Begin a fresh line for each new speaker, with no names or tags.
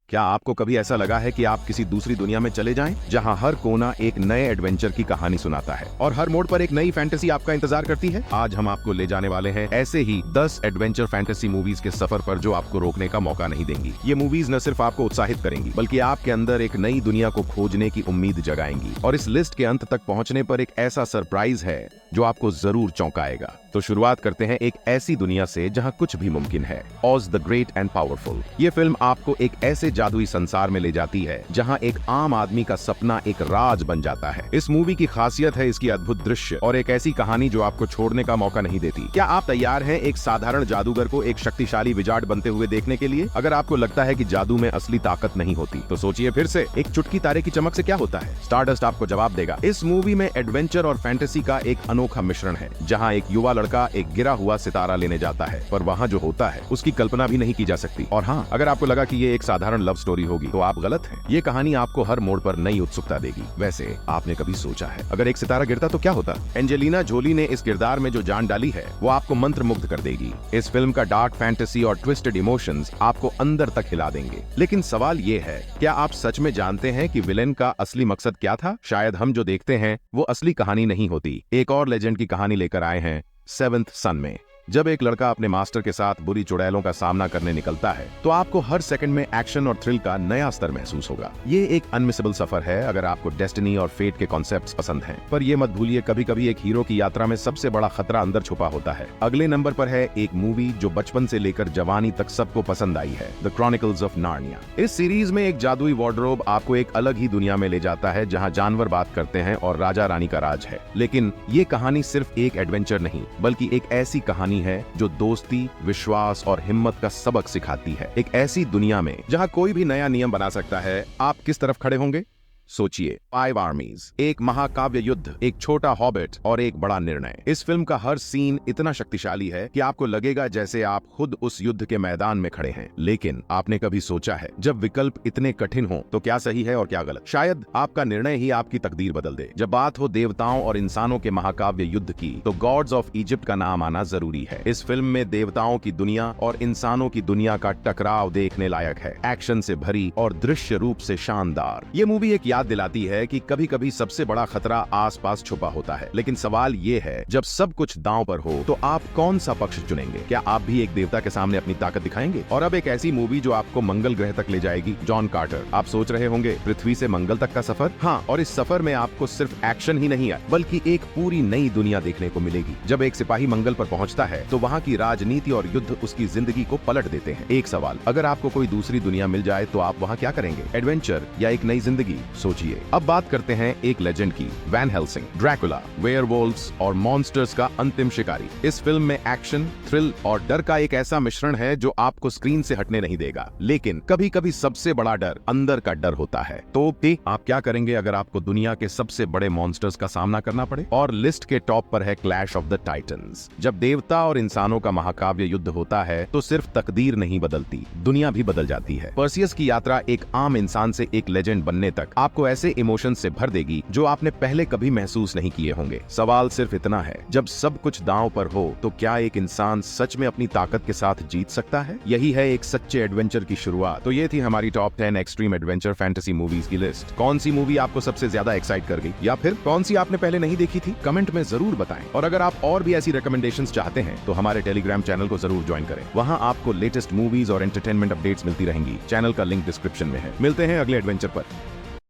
क्या आपको कभी ऐसा लगा है कि आप किसी दूसरी दुनिया में चले जाएं, जहां हर कोना एक नए एडवेंचर की कहानी सुनाता है और हर मोड़ पर एक नई फैंटेसी आपका इंतजार करती है? आज हम आपको ले जाने वाले हैं ऐसे ही 10 एडवेंचर फैंटेसी मूवीज के सफर पर जो आपको रोकने का मौका नहीं देंगी। ये मूवीज न सिर्फ आपको उत्साहित करेंगी बल्कि आपके अंदर एक नई दुनिया को खोजने की उम्मीद जगाएंगी। और इस लिस्ट के अंत तक पहुंचने पर एक ऐसा सरप्राइज है जो आपको जरूर चौंकाएगा। तो शुरुआत करते हैं एक ऐसी दुनिया से जहां कुछ भी मुमकिन है, ऑज द ग्रेट एंड पावरफुल। ये फिल्म आपको एक ऐसे जादुई संसार में ले जाती है जहां एक आम आदमी का सपना एक राज बन जाता है। इस मूवी की खासियत है इसकी अद्भुत दृश्य और एक ऐसी कहानी जो आपको छोड़ने का मौका नहीं देती। क्या आप तैयार हैं एक साधारण जादूगर को एक शक्तिशाली विजार्ड बनते हुए देखने के लिए? अगर आपको लगता है कि जादू में असली ताकत नहीं होती तो सोचिए फिर से, एक चुटकी तारे की चमक से क्या होता है? स्टारडस्ट आपको जवाब देगा। इस मूवी में एडवेंचर और फैंटेसी का एक अनोखा मिश्रण है, जहां एक युवा लड़का एक गिरा हुआ सितारा लेने जाता है, पर वहां जो होता है उसकी कल्पना भी नहीं की जा सकती। और हाँ, अगर आपको लगा कि ये एक साधारण लव स्टोरी होगी तो आप गलत हैं। ये कहानी आपको हर मोड़ पर नई उत्सुकता देगी। वैसे आपने कभी सोचा है अगर एक सितारा गिरता तो क्या होता? एंजेलिना जोली ने इस किरदार में जो जान डाली है वो आपको मंत्रमुग्ध कर देगी। इस फिल्म का डार्क फैंटेसी और ट्विस्टेड इमोशंस आपको अंदर तक हिला देंगे। लेकिन सवाल ये है, क्या आप सच में जानते हैं कि विलेन का असली मकसद क्या था? शायद हम जो देखते हैं वो असली कहानी नहीं होती। एक और लेजेंड की कहानी लेकर आए हैं सेवेंथ सन में। जब एक लड़का अपने मास्टर के साथ बुरी चुड़ैलों का सामना करने निकलता है तो आपको हर सेकंड में एक्शन और थ्रिल का नया स्तर महसूस होगा। ये एक अनमिसेबल सफर है अगर आपको डेस्टिनी और फेट के कॉन्सेप्ट्स पसंद हैं। पर ये मत भूलिए, कभी कभी एक हीरो की यात्रा में सबसे बड़ा खतरा अंदर छुपा होता है। अगले नंबर पर है एक मूवी जो बचपन से लेकर जवानी तक सबको पसंद आई है, द क्रॉनिकल्स ऑफ नार्निया। इस सीरीज में एक जादुई वार्डरोब आपको एक अलग ही दुनिया में ले जाता है जहाँ जानवर बात करते हैं और राजा रानी का राज है। लेकिन ये कहानी सिर्फ एक एडवेंचर नहीं बल्कि एक ऐसी कहानी है जो दोस्ती, विश्वास और हिम्मत का सबक सिखाती है। एक ऐसी दुनिया में जहां कोई भी नया नियम बना सकता है, आप किस तरफ खड़े होंगे? सोचिए, 5 आर्मीज, एक महाकाव्य युद्ध, एक छोटा हॉबिट और एक बड़ा निर्णय। इस फिल्म का हर सीन इतना शक्तिशाली है कि आपको लगेगा जैसे आप खुद उस युद्ध के मैदान में खड़े हैं। लेकिन आपने कभी सोचा है जब विकल्प इतने कठिन हो तो क्या सही है और क्या गलत? शायद आपका निर्णय ही आपकी तकदीर बदल दे। जब बात हो देवताओं और इंसानों के महाकाव्य युद्ध की तो गॉड्स ऑफ इजिप्ट का नाम आना जरूरी है। इस फिल्म में देवताओं की दुनिया और इंसानों की दुनिया का टकराव देखने लायक है, एक्शन से भरी और दृश्य रूप से शानदार। ये मूवी एक दिलाती है कि कभी कभी सबसे बड़ा खतरा आसपास छुपा होता है। लेकिन सवाल ये है, जब सब कुछ दांव पर हो तो आप कौन सा पक्ष चुनेंगे? क्या आप भी एक देवता के सामने अपनी ताकत दिखाएंगे? और अब एक ऐसी मूवी जो आपको मंगल ग्रह तक ले जाएगी, जॉन कार्टर। आप सोच रहे होंगे पृथ्वी से मंगल तक का सफर? हाँ, और इस सफर में आपको सिर्फ एक्शन ही नहीं है बल्कि एक पूरी नई दुनिया देखने को मिलेगी। जब एक सिपाही मंगल पर पहुंचता है तो वहाँ की राजनीति और युद्ध उसकी जिंदगी को पलट देते हैं। एक सवाल, अगर आपको कोई दूसरी दुनिया मिल जाए तो आप वहाँ क्या करेंगे? एडवेंचर या एक नई जिंदगी? सोचिए। अब बात करते हैं एक लेजेंड की, वैन हेल्सिंग, ड्रैकुला, वेयरवुल्व्स और मॉन्स्टर्स का अंतिम शिकारी। इस फिल्म में एक्शन, थ्रिल और डर का एक ऐसा मिश्रण है जो आपको स्क्रीन से हटने नहीं देगा। लेकिन कभी कभी सबसे बड़ा डर अंदर का डर होता है। तो आप क्या करेंगे अगर आपको दुनिया के सबसे बड़े मॉन्स्टर्स का सामना करना पड़े? और लिस्ट के टॉप पर है क्लैश ऑफ द टाइटन्स। जब देवता और इंसानों का महाकाव्य युद्ध होता है तो सिर्फ तकदीर नहीं बदलती, दुनिया भी बदल जाती है। पर्सियस की यात्रा एक आम इंसान से एक लेजेंड बनने तक आपको ऐसे इमोशन से भर देगी जो आपने पहले कभी महसूस नहीं किए होंगे। सवाल सिर्फ इतना है, जब सब कुछ दांव पर हो तो क्या एक इंसान सच में अपनी ताकत के साथ जीत सकता है? यही है एक सच्चे एडवेंचर की शुरुआत। तो ये थी हमारी top 10 extreme adventure fantasy movies की लिस्ट। कौन सी मूवी आपको सबसे ज्यादा एक्साइट कर गई या फिर कौन सी आपने पहले नहीं देखी थी? कमेंट में जरूर बताएं। और अगर आप और भी ऐसी रिकमेंडेशंस चाहते हैं तो हमारे टेलीग्राम चैनल को जरूर ज्वाइन करें। वहां आपको लेटेस्ट मूवीज और एंटरटेनमेंट अपडेट्स मिलती रहेंगी। चैनल का लिंक डिस्क्रिप्शन में है। मिलते हैं अगले एडवेंचर पर।